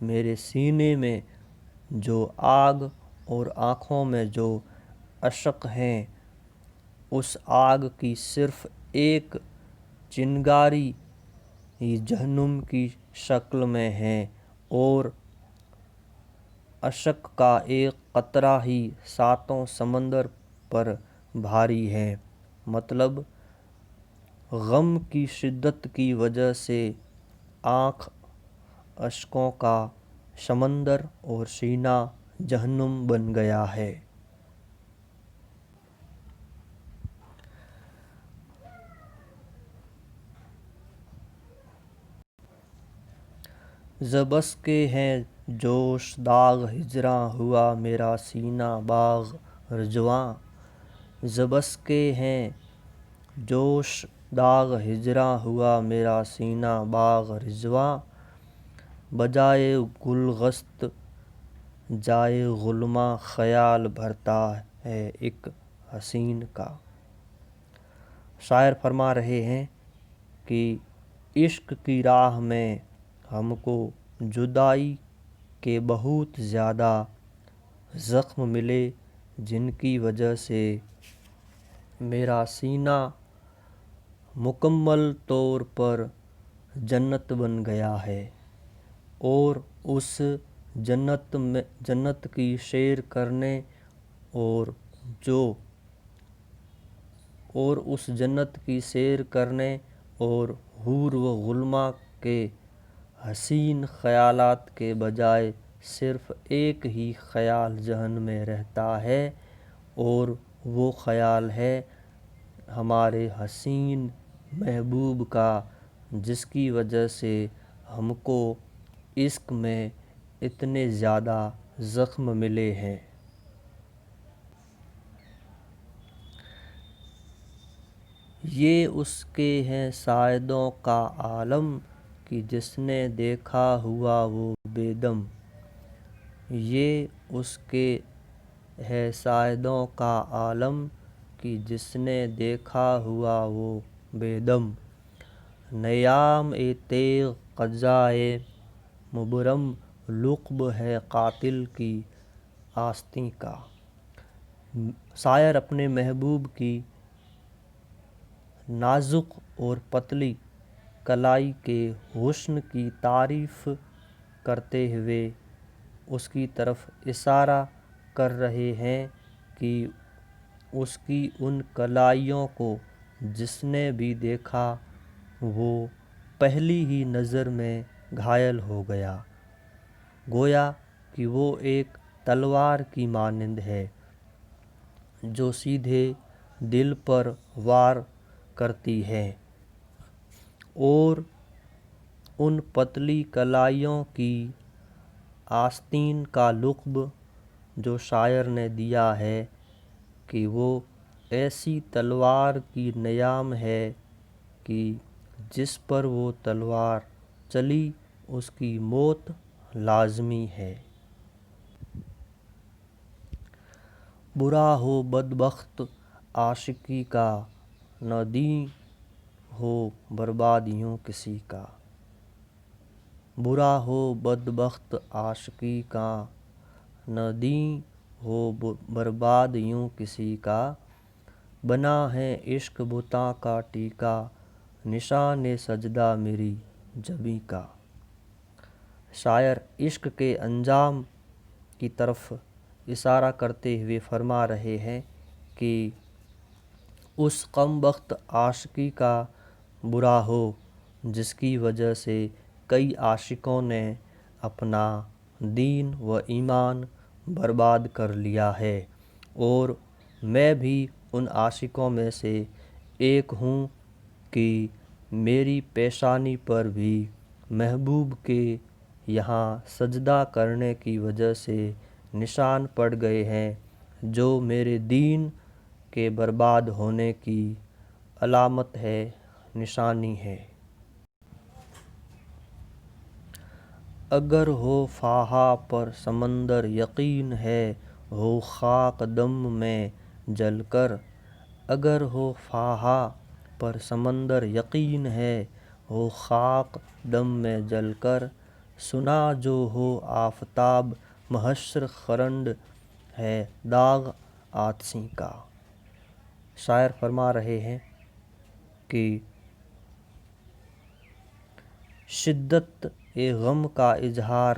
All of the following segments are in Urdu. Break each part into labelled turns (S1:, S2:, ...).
S1: میرے سینے میں جو آگ اور آنکھوں میں جو اشک ہیں، اس آگ کی صرف ایک چنگاری ہی جہنم کی شکل میں ہے اور اشک کا ایک قطرہ ہی ساتوں سمندر پر بھاری ہے۔ مطلب غم کی شدت کی وجہ سے آنکھ اشکوں کا سمندر اور سینہ جہنم بن گیا ہے۔ زبس کے ہیں جوش داغ ہجراں ہوا میرا سینہ باغ رضواں۔ زبس کے ہیں جوش داغ ہجراں ہوا میرا سینہ باغ رضواں۔ بجائے گلغست جائے غلماں خیال بھرتا ہے ایک حسین کا۔ شاعر فرما رہے ہیں کہ عشق کی راہ میں ہم کو جدائی کے بہت زیادہ زخم ملے، جن کی وجہ سے میرا سینہ مکمل طور پر جنت بن گیا ہے، اور اس جنت کی سیر کرنے اور اس جنت کی سیر کرنے اور حور و غلماں کے حسین خیالات کے بجائے صرف ایک ہی خیال ذہن میں رہتا ہے، اور وہ خیال ہے ہمارے حسین محبوب کا، جس کی وجہ سے ہم کو عشق میں اتنے زیادہ زخم ملے ہیں۔ یہ اس کے ہیں ساعدوں کا عالم کہ جس نے دیکھا ہوا وہ بے دم۔ یہ اس کے ہے ساعدوں کا عالم کہ جس نے دیکھا ہوا وہ بے دم۔ نیام تیغ قضائے مبرم لقب ہے قاتل کی آستین کا۔ شاعر اپنے محبوب کی نازک اور پتلی کلائی کے حسن کی تعریف کرتے ہوئے اس کی طرف اشارہ کر رہے ہیں کہ اس کی ان کلائیوں کو جس نے بھی دیکھا وہ پہلی ہی نظر میں گھائل ہو گیا، گویا کہ وہ ایک تلوار کی مانند ہے جو سیدھے دل پر وار کرتی ہے، اور ان پتلی کلائیوں کی آستین کا لقب جو شاعر نے دیا ہے کہ وہ ایسی تلوار کی نیام ہے کہ جس پر وہ تلوار چلی اس کی موت لازمی ہے۔ برا ہو بدبخت عاشقی کا نہ دیں ہو برباد یوں کسی کا۔ برا ہو بدبخت عاشقی کا نہ دیں ہو برباد یوں کسی کا۔ بنا ہے عشق بتاں کا ٹیکا نشان سجدہ میری جبیں کا۔ شاعر عشق کے انجام کی طرف اشارہ کرتے ہوئے فرما رہے ہیں کہ اس کمبخت عاشقی کا برا ہو جس کی وجہ سے کئی عاشقوں نے اپنا دین و ایمان برباد کر لیا ہے، اور میں بھی ان عاشقوں میں سے ایک ہوں کہ میری پیشانی پر بھی محبوب کے یہاں سجدہ کرنے کی وجہ سے نشان پڑ گئے ہیں، جو میرے دین کے برباد ہونے کی علامت ہے، نشانی ہے۔ اگر ہو فاحا پر سمندر یقین ہے ہو خاک دم میں جل کر۔ اگر ہو فاحا پر سمندر یقین ہے ہو خاک دم میں جل کر۔ سنا جو ہو آفتاب محشر خرنڈ ہے داغ آتشیں کا۔ شاعر فرما رہے ہیں کہ شدت غم کا اظہار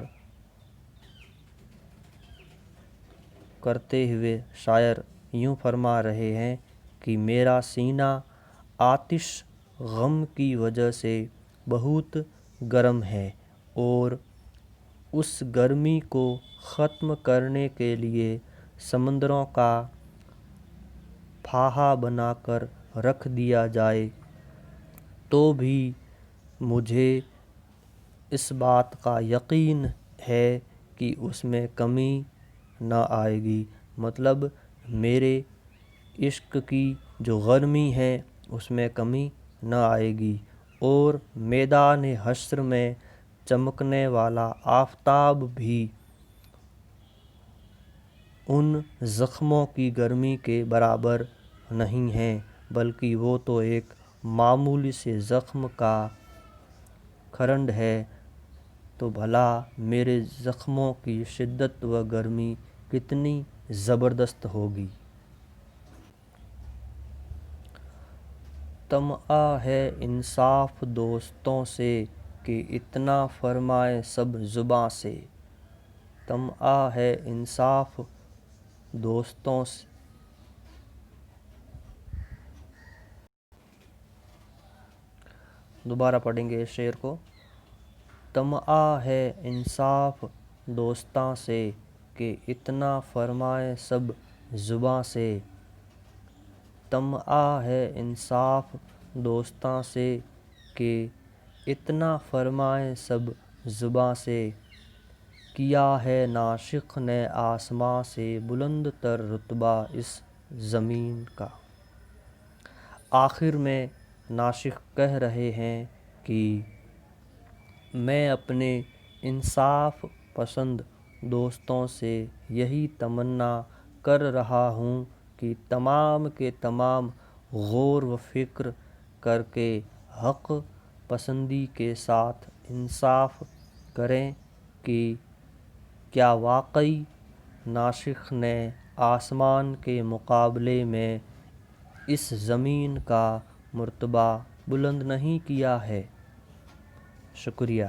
S1: کرتے ہوئے شاعر یوں فرما رہے ہیں کہ میرا سینہ آتش غم کی وجہ سے بہت گرم ہے، اور اس گرمی کو ختم کرنے کے لیے سمندروں کا پھاہا بنا کر رکھ دیا جائے تو بھی مجھے اس بات کا یقین ہے کہ اس میں کمی نہ آئے گی۔ مطلب میرے عشق کی جو گرمی ہے اس میں کمی نہ آئے گی، اور میدان حشر میں چمکنے والا آفتاب بھی ان زخموں کی گرمی کے برابر نہیں ہے، بلکہ وہ تو ایک معمولی سے زخم کا کھرنڈ ہے، تو بھلا میرے زخموں کی شدت و گرمی کتنی زبردست ہوگی۔ طمع ہے انصاف دوستوں سے کہ اتنا فرمائے سب زباں سے۔ طمع ہے انصاف دوستوں سے۔ دوبارہ پڑھیں گے اس شعر کو۔ طمع ہے انصاف دوستاں سے کہ اتنا فرمائے سب زباں سے۔ طمع ہے انصاف دوستاں سے کہ اتنا فرمائے سب زباں سے۔ کیا ہے ناشق نے آسماں سے بلند تر رتبہ اس زمین کا۔ آخر میں ناشق کہہ رہے ہیں کہ میں اپنے انصاف پسند دوستوں سے یہی تمنا کر رہا ہوں کہ تمام کے تمام غور و فکر کر کے حق پسندی کے ساتھ انصاف کریں کہ کیا واقعی ناشق نے آسمان کے مقابلے میں اس زمین کا مرتبہ بلند نہیں کیا ہے۔ شکریہ۔